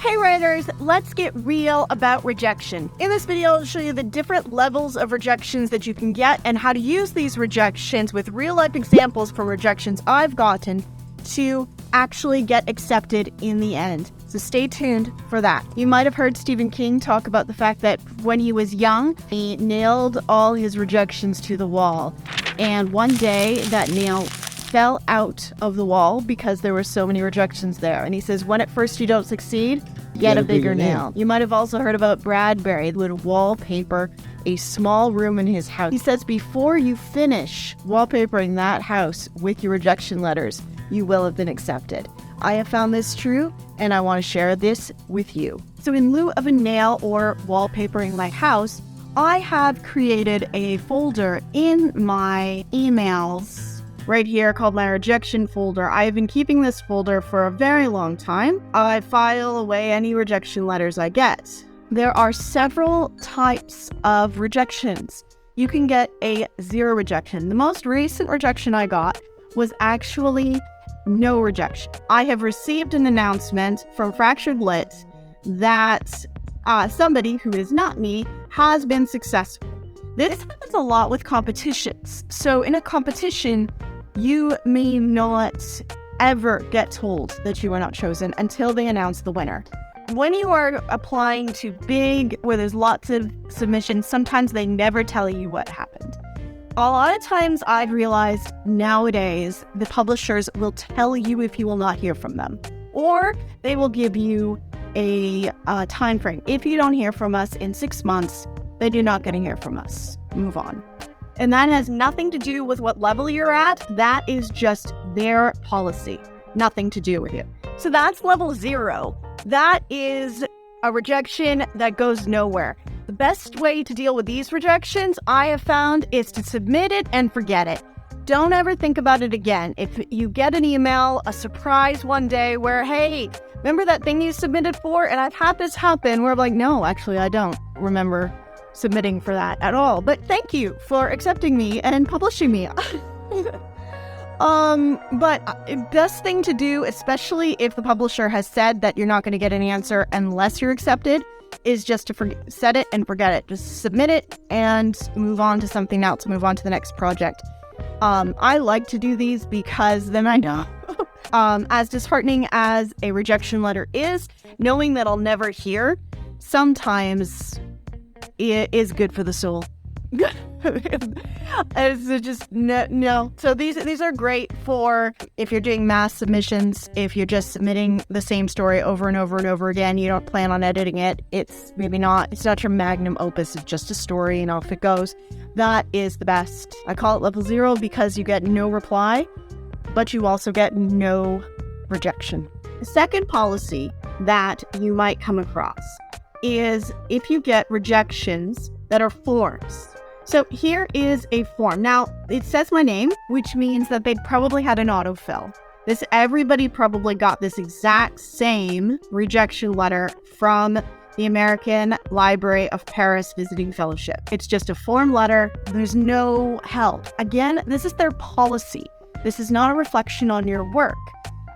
Hey writers, let's get real about rejection. In this video, I'll show you the different levels of rejections that you can get and how to use these rejections with real life examples from rejections I've gotten to actually get accepted in the end. So stay tuned for that. You might have heard Stephen King talk about the fact that when he was young, he nailed all his rejections to the wall. And one day that nail fell out of the wall because there were so many rejections there. And he says, when at first you don't succeed, get a bigger nail. You might have also heard about Bradbury, who would wallpaper a small room in his house. He says, before you finish wallpapering that house with your rejection letters, you will have been accepted. I have found this true, and I want to share this with you. So in lieu of a nail or wallpapering my house, I have created a folder in my emails right here called my rejection folder. I have been keeping this folder for a very long time. I file away any rejection letters I get. There are several types of rejections. You can get a 0 rejection. The most recent rejection I got was actually no rejection. I have received an announcement from Fractured Lit that somebody who is not me has been successful. This happens a lot with competitions. So in a competition, you may not ever get told that you are not chosen until they announce the winner. When you are applying to big, where there's lots of submissions, sometimes they never tell you what happened. A lot of times I've realized nowadays the publishers will tell you if you will not hear from them, or they will give you a time frame. If you don't hear from us in 6 months, then you're not going to hear from us. Move on. And that has nothing to do with what level you're at. That is just their policy. Nothing to do with you. So that's level 0. That is a rejection that goes nowhere. The best way to deal with these rejections, I have found, is to submit it and forget it. Don't ever think about it again. If you get an email, a surprise one day where, hey, remember that thing you submitted for? And I've had this happen where I'm like, no, actually, I don't remember submitting for that at all. But thank you for accepting me and publishing me. But best thing to do, especially if the publisher has said that you're not going to get an answer unless you're accepted, is just to set it and forget it. Just submit it and move on to something else, move on to the next project. I like to do these because then I know. As disheartening as a rejection letter is, knowing that I'll never hear, sometimes it is good for the soul. It's just no. So these are great for if you're doing mass submissions. If you're just submitting the same story over and over and over again, you don't plan on editing it. It's not your magnum opus. It's just a story and off it goes. That is the best. I call it level 0 because you get no reply, but you also get no rejection. The second policy that you might come across is if you get rejections that are forms. So here is a form. Now, it says my name, which means that they probably had an autofill. Everybody probably got this exact same rejection letter from the American Library of Paris Visiting Fellowship. It's just a form letter. There's no help. Again, this is their policy. This is not a reflection on your work.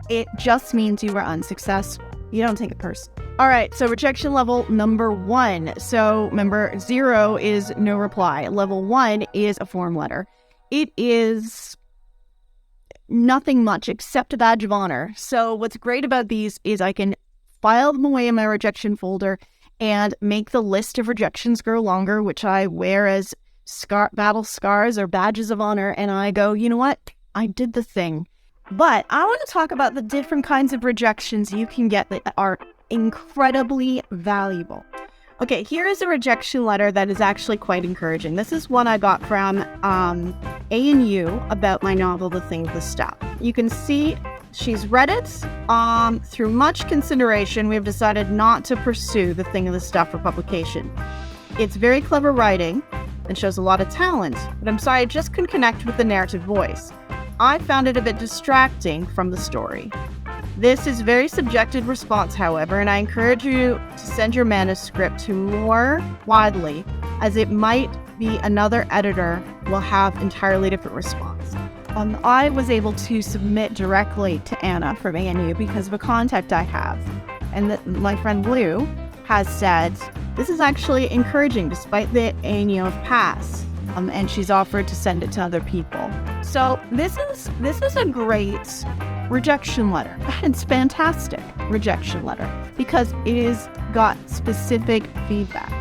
It just means you were unsuccessful. You don't take it personally. All right, so rejection level number 1. So remember, 0 is no reply. Level 1 is a form letter. It is nothing much except a badge of honor. So what's great about these is I can file them away in my rejection folder and make the list of rejections grow longer, which I wear as battle scars or badges of honor. And I go, you know what? I did the thing. But I want to talk about the different kinds of rejections you can get that are incredibly valuable. Okay, here is a rejection letter that is actually quite encouraging. This is one I got from A&U about my novel, The Thing, The Stuff. You can see she's read it. Through much consideration, we have decided not to pursue The Thing, The Stuff for publication. It's very clever writing and shows a lot of talent, but I'm sorry, I just couldn't connect with the narrative voice. I found it a bit distracting from the story. This is very subjective response, however, and I encourage you to send your manuscript to more widely, as it might be another editor will have entirely different response. I was able to submit directly to Anna from ANU because of a contact I have. And my friend Blue has said, this is actually encouraging despite the pass. And she's offered to send it to other people. So this is a great rejection letter. It's fantastic rejection letter because it is got specific feedback.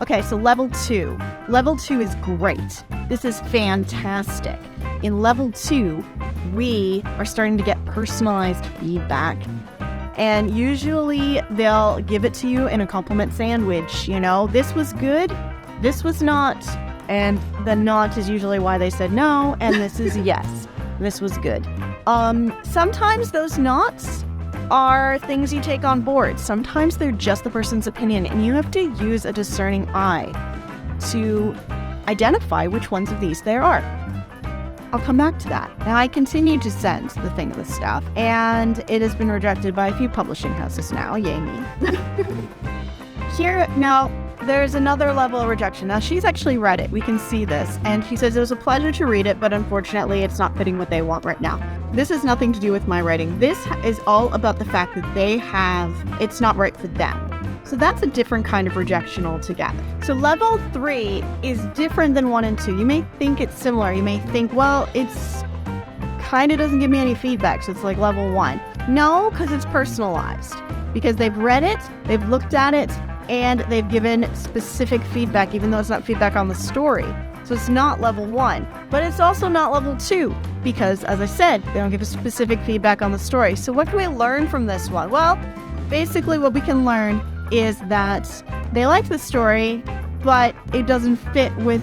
Okay, so level 2. Level 2 is great. This is fantastic. In level 2, we are starting to get personalized feedback. And usually they'll give it to you in a compliment sandwich. This was good, this was not. And the not is usually why they said no, and this is yes, this was good. Sometimes those nots are things you take on board. Sometimes they're just the person's opinion, and you have to use a discerning eye to identify which ones of these there are. I'll come back to that. Now, I continue to send the stuff, and it has been rejected by a few publishing houses now. Yay me. Here, now, there's another level of rejection. Now, she's actually read it. We can see this. And she says, it was a pleasure to read it, but unfortunately, it's not fitting what they want right now. This has nothing to do with my writing. This is all about the fact that it's not right for them. So that's a different kind of rejection altogether. So level 3 is different than 1 and 2. You may think it's similar. You may think, well, it's kind of doesn't give me any feedback, so it's like level 1. No, because it's personalized. Because they've read it, they've looked at it, and they've given specific feedback, even though it's not feedback on the story. So it's not level 1, but it's also not level 2, because, as I said, they don't give us specific feedback on the story. So what can we learn from this one? Well, basically what we can learn is that they like the story, but it doesn't fit with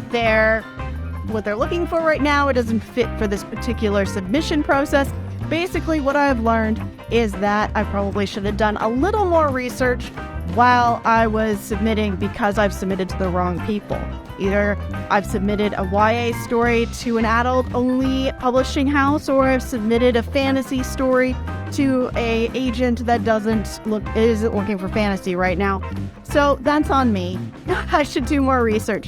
what they're looking for right now. It doesn't fit for this particular submission process. Basically, what I've learned is that I probably should have done a little more research while I was submitting, because I've submitted to the wrong people. Either I've submitted a YA story to an adult-only publishing house, or I've submitted a fantasy story to an agent that isn't looking for fantasy right now. So that's on me. I should do more research.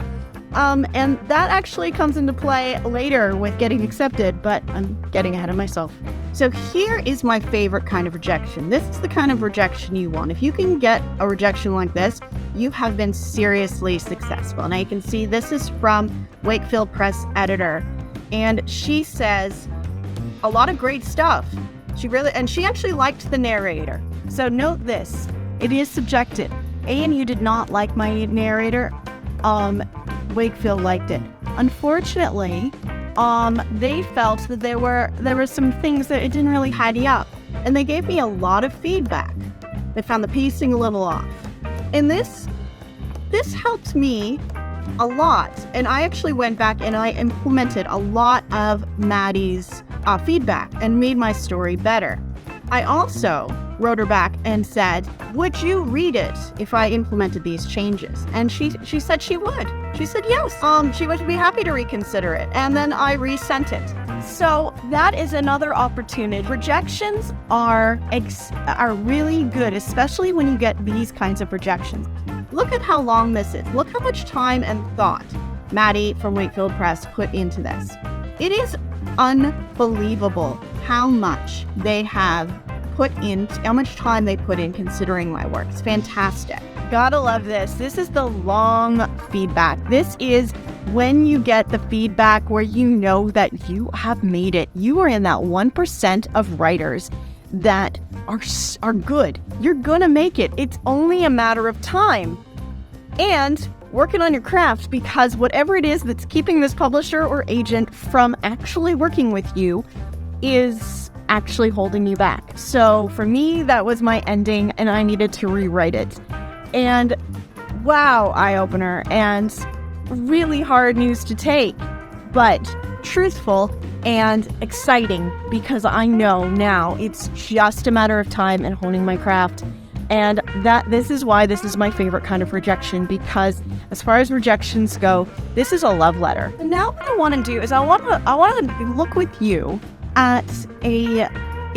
And that actually comes into play later with getting accepted, but I'm getting ahead of myself. So here is my favorite kind of rejection. This is the kind of rejection you want. If you can get a rejection like this, you have been seriously successful. Now you can see this is from Wakefield Press editor, and she says a lot of great stuff. She actually liked the narrator. So note this, it is subjective. A&U did not like my narrator. Wakefield liked it. Unfortunately, they felt that there were some things that it didn't really tidy up, and they gave me a lot of feedback. They found the pacing a little off, and this helped me a lot. And I actually went back and I implemented a lot of Maddie's feedback and made my story better. I also wrote her back and said, would you read it if I implemented these changes? And she said she would. She said yes. She would be happy to reconsider it. And then I resent it. So that is another opportunity. Rejections are really good, especially when you get these kinds of rejections. Look at how long this is. Look how much time and thought Maddie from Wakefield Press put into this. It is unbelievable how much they have how much time they put in considering my work. It's fantastic. Gotta love this. This is the long feedback. This is when you get the feedback where you know that you have made it. You are in that 1% of writers that are good. You're gonna make it. It's only a matter of time. And working on your craft, because whatever it is that's keeping this publisher or agent from actually working with you is actually holding you back. So for me, that was my ending, and I needed to rewrite it. And wow, eye-opener, and really hard news to take, but truthful and exciting, because I know now it's just a matter of time and honing my craft. And this is why this is my favorite kind of rejection, because as far as rejections go, this is a love letter. And now what I want to do is I want to look with you at a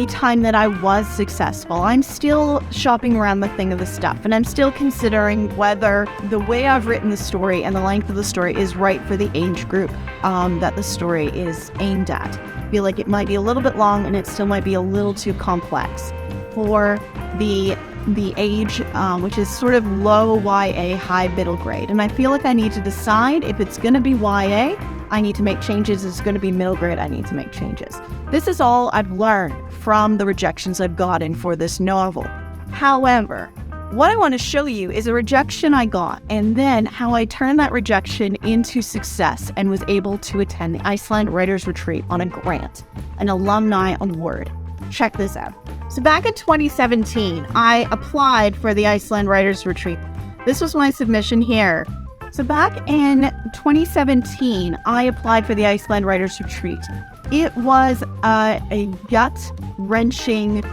time that I was successful. I'm still shopping around the thing of the stuff, and I'm still considering whether the way I've written the story and the length of the story is right for the age group that the story is aimed at. I feel like it might be a little bit long, and it still might be a little too complex for the the age, which is sort of low YA, high middle grade. And I feel like I need to decide if it's going to be YA, I need to make changes. If it's going to be middle grade, I need to make changes. This is all I've learned from the rejections I've gotten for this novel. However, what I want to show you is a rejection I got, and then how I turned that rejection into success and was able to attend the Iceland Writers Retreat on a grant, an alumni award. Check this out. So back in 2017, I applied for the Iceland Writers Retreat. This was my submission here. So back in 2017, I applied for the Iceland Writers Retreat. It was a gut-wrenching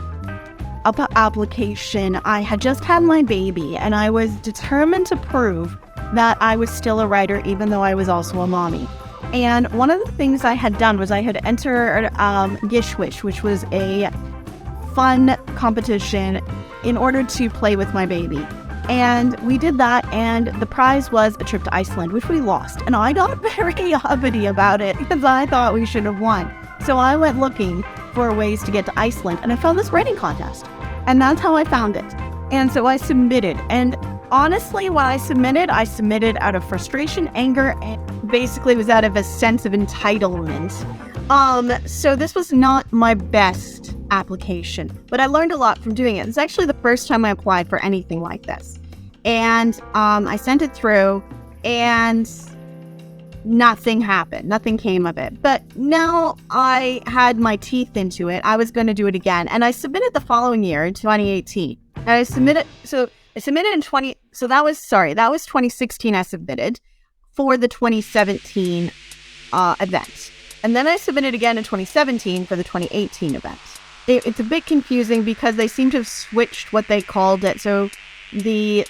application. I had just had my baby, and I was determined to prove that I was still a writer, even though I was also a mommy. And one of the things I had done was I had entered Gishwish, which was a fun competition in order to play with my baby. And we did that, and the prize was a trip to Iceland, which we lost. And I got very uppity about it because I thought we should have won. So I went looking for ways to get to Iceland, and I found this writing contest. And that's how I found it. And so I submitted. And honestly, when I submitted out of frustration, anger, and basically was out of a sense of entitlement. So this was not my best application, but I learned a lot from doing it. It's actually the first time I applied for anything like this. And I sent it through, and nothing happened. Nothing came of it. But now I had my teeth into it. I was going to do it again. And I submitted the following year in 2018. And I submitted in that was 2016 I submitted for the 2017 event. And then I submitted again in 2017 for the 2018 event. It's a bit confusing because they seem to have switched what they called it. So the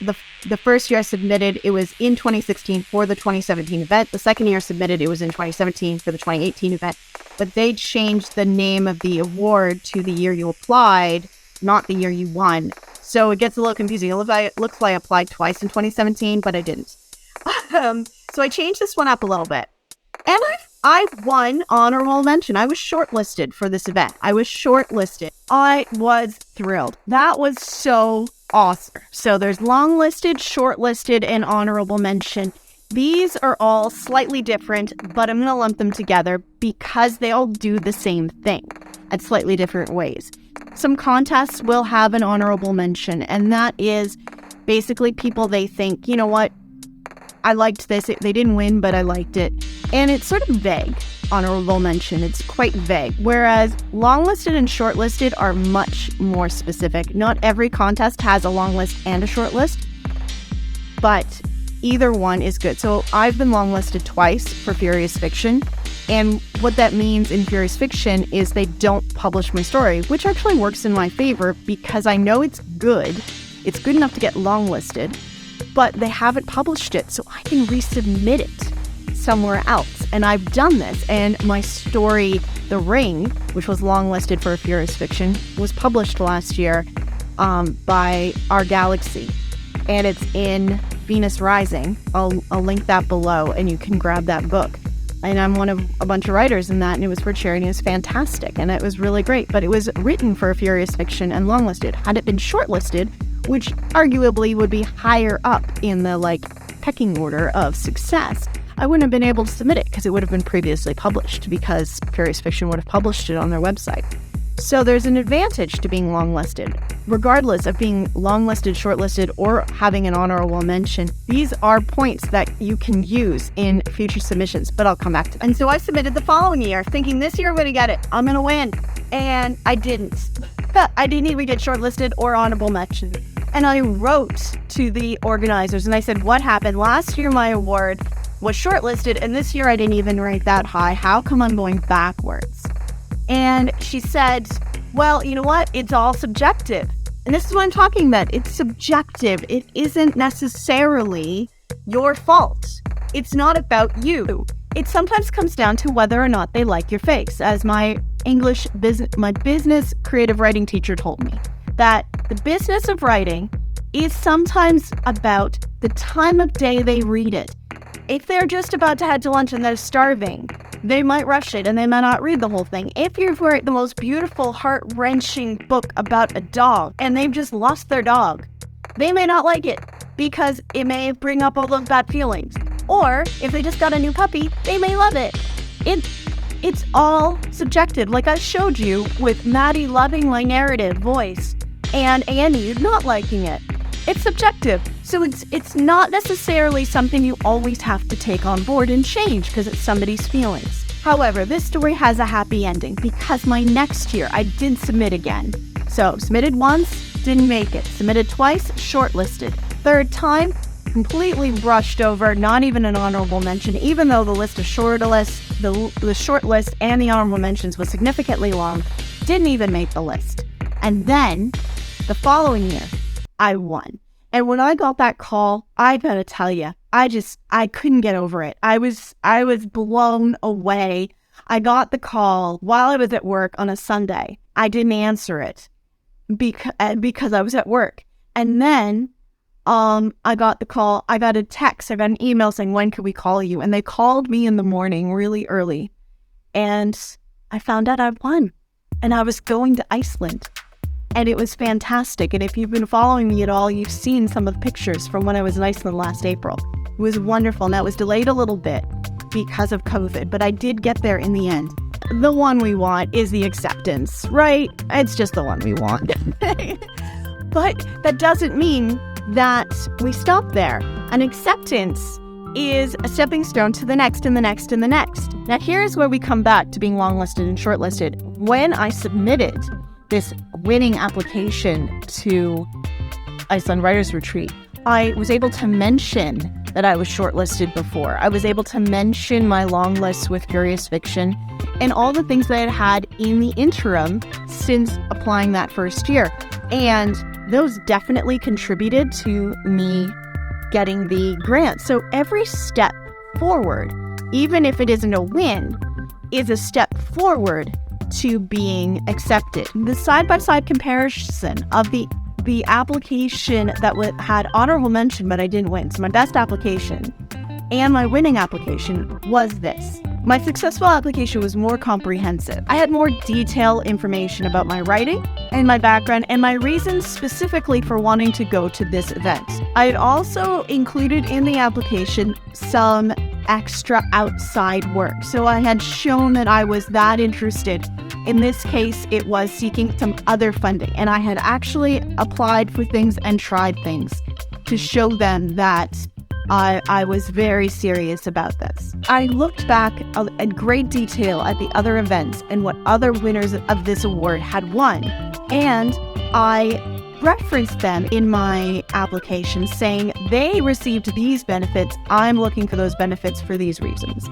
first year I submitted, it was in 2016 for the 2017 event. The second year I submitted, it was in 2017 for the 2018 event. But they changed the name of the award to the year you applied, not the year you won. So it gets a little confusing. It looks like I applied twice in 2017, but I didn't. So I changed this one up a little bit. And I won honorable mention. I was shortlisted for this event. I was thrilled. That was so awesome. So there's longlisted, shortlisted, and honorable mention. These are all slightly different, but I'm going to lump them together because they all do the same thing at slightly different ways. Some contests will have an honorable mention, and that is basically people they think, you know what, I liked this. They didn't win, but I liked it. And it's sort of vague, honorable mention. It's quite vague. Whereas longlisted and shortlisted are much more specific. Not every contest has a long list and a short list, but either one is good. So I've been longlisted twice for Furious Fiction. And what that means in Furious Fiction is they don't publish my story, which actually works in my favor because I know it's good. It's good enough to get longlisted, but they haven't published it, so I can resubmit it somewhere else. And I've done this, and my story, The Ring, which was longlisted for Furious Fiction, was published last year by Our Galaxy, and it's in Venus Rising. I'll link that below, and you can grab that book. And I'm one of a bunch of writers in that, and it was for charity, and it was fantastic, and it was really great. But it was written for Furious Fiction and longlisted. Had it been shortlisted, which arguably would be higher up in the pecking order of success, I wouldn't have been able to submit it because it would have been previously published because Furious Fiction would have published it on their website. So there's an advantage to being longlisted. Regardless of being longlisted, shortlisted, or having an honorable mention, these are points that you can use in future submissions, but I'll come back to that. And so I submitted the following year, thinking this year I'm going to get it. I'm going to win. And I didn't. I didn't even get shortlisted or honorable mention. And I wrote to the organizers and I said, what happened? Last year my award was shortlisted, and this year I didn't even rank that high. How come I'm going backwards? And she said, well, you know what? It's all subjective. And this is what I'm talking about. It's subjective. It isn't necessarily your fault. It's not about you. It sometimes comes down to whether or not they like your face. As my business creative writing teacher told me, that the business of writing is sometimes about the time of day they read it. If they're just about to head to lunch and they're starving, They might rush it and they might not read the whole thing. If you write the most beautiful, heart-wrenching book about a dog and they've just lost their dog, they may not like it because it may bring up all those bad feelings. Or if they just got a new puppy, they may love it. It's all subjective. Like I showed you with Maddie loving my narrative voice and Annie not liking it. It's subjective. So it's not necessarily something you always have to take on board and change because it's somebody's feelings. However, this story has a happy ending because my next year I did submit again. So submitted once, didn't make it. Submitted twice, shortlisted. Third time, completely brushed over, not even an honorable mention, even though the short list and the honorable mentions was significantly long, didn't even make the list. And then the following year, I won. And when I got that call, I gotta tell you, I couldn't get over it. I was blown away. I got the call while I was at work on a Sunday. I didn't answer it because I was at work. And then I got the call, I got a text, I got an email saying, when could we call you? And they called me in the morning really early. And I found out I won. And I was going to Iceland. And it was fantastic. And if you've been following me at all, you've seen some of the pictures from when I was in Iceland last April. It was wonderful. And that was delayed a little bit because of COVID, but I did get there in the end. The one we want is the acceptance, right? It's just the one we want. But that doesn't mean that we stop there. An acceptance is a stepping stone to the next and the next and the next. Now here's where we come back to being longlisted and shortlisted. When I submitted this winning application to Iceland Writers Retreat, I was able to mention that I was shortlisted before. I was able to mention my long list with Curious Fiction and all the things that I had had in the interim since applying that first year. And those definitely contributed to me getting the grant. So every step forward, even if it isn't a win, is a step forward to being accepted. The side-by-side comparison of the application that had honorable mention but I didn't win, so my best application, and my winning application was this. My successful application was more comprehensive. I had more detailed information about my writing and my background and my reasons specifically for wanting to go to this event. I had also included in the application some extra outside work. So I had shown that I was that interested. In this case, it was seeking some other funding. And I had actually applied for things and tried things to show them that I was very serious about this. I looked back in great detail at the other events and what other winners of this award had won. And I referenced them in my application saying they received these benefits. I'm looking for those benefits for these reasons.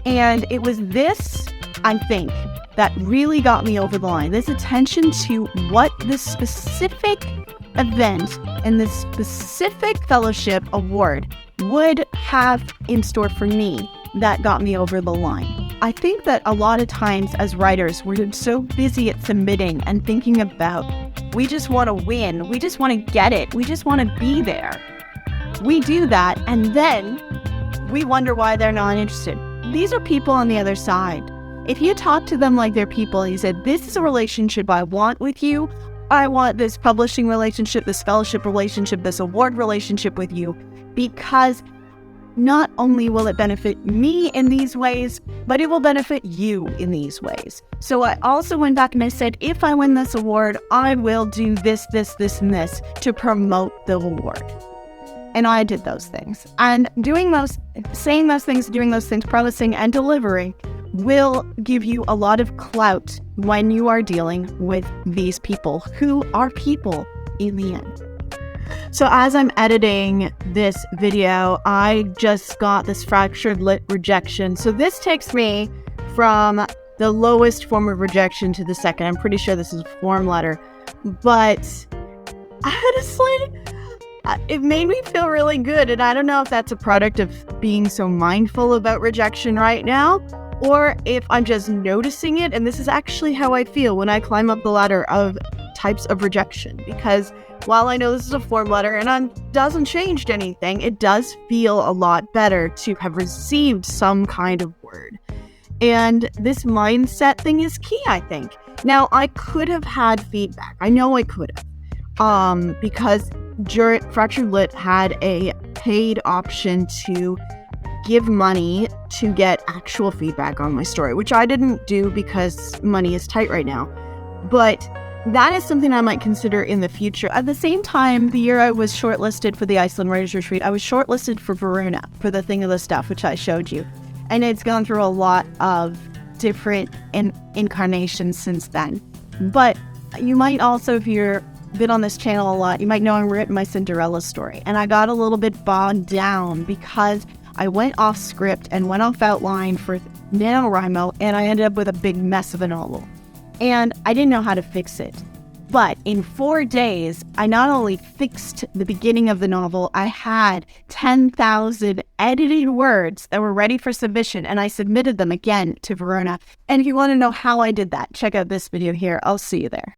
And it was this, I think, that really got me over the line. This attention to what this specific event and this specific fellowship award would have in store for me that got me over the line. I think that a lot of times as writers, we're so busy at submitting and thinking about, we just want to win, we just want to get it, we just want to be there. We do that and then we wonder why they're not interested. These are people on the other side. If you talk to them like they're people, you said, this is a relationship I want with you. I want this publishing relationship, this fellowship relationship, this award relationship with you, because not only will it benefit me in these ways, but it will benefit you in these ways. So I also went back and I said, if I win this award, I will do this, this, this, and this to promote the award. And I did those things. And saying those things, doing those things, promising and delivering will give you a lot of clout when you are dealing with these people who are people in the end. So as I'm editing this video, I just got this fractured lit rejection. So this takes me from the lowest form of rejection to the second. I'm pretty sure this is a form letter, but honestly, it made me feel really good. And I don't know if that's a product of being so mindful about rejection right now, or if I'm just noticing it. And this is actually how I feel when I climb up the ladder of types of rejection, because while I know this is a form letter and it doesn't change anything, it does feel a lot better to have received some kind of word. And this mindset thing is key, I think. Now, I could have had feedback. I know I could have. Because Fractured Lit had a paid option to give money to get actual feedback on my story, which I didn't do because money is tight right now. But that is something I might consider in the future. At the same time, the year I was shortlisted for the Iceland Writers Retreat, I was shortlisted for Verona, for the Thing of the Stuff, which I showed you. And it's gone through a lot of different incarnations since then. But you might also, if you've been on this channel a lot, you might know I've written my Cinderella story. And I got a little bit bogged down because I went off script and went off outline for NaNoWriMo, and I ended up with a big mess of a novel. And I didn't know how to fix it. But in 4 days, I not only fixed the beginning of the novel, I had 10,000 edited words that were ready for submission, and I submitted them again to Verona. And if you want to know how I did that, check out this video here. I'll see you there.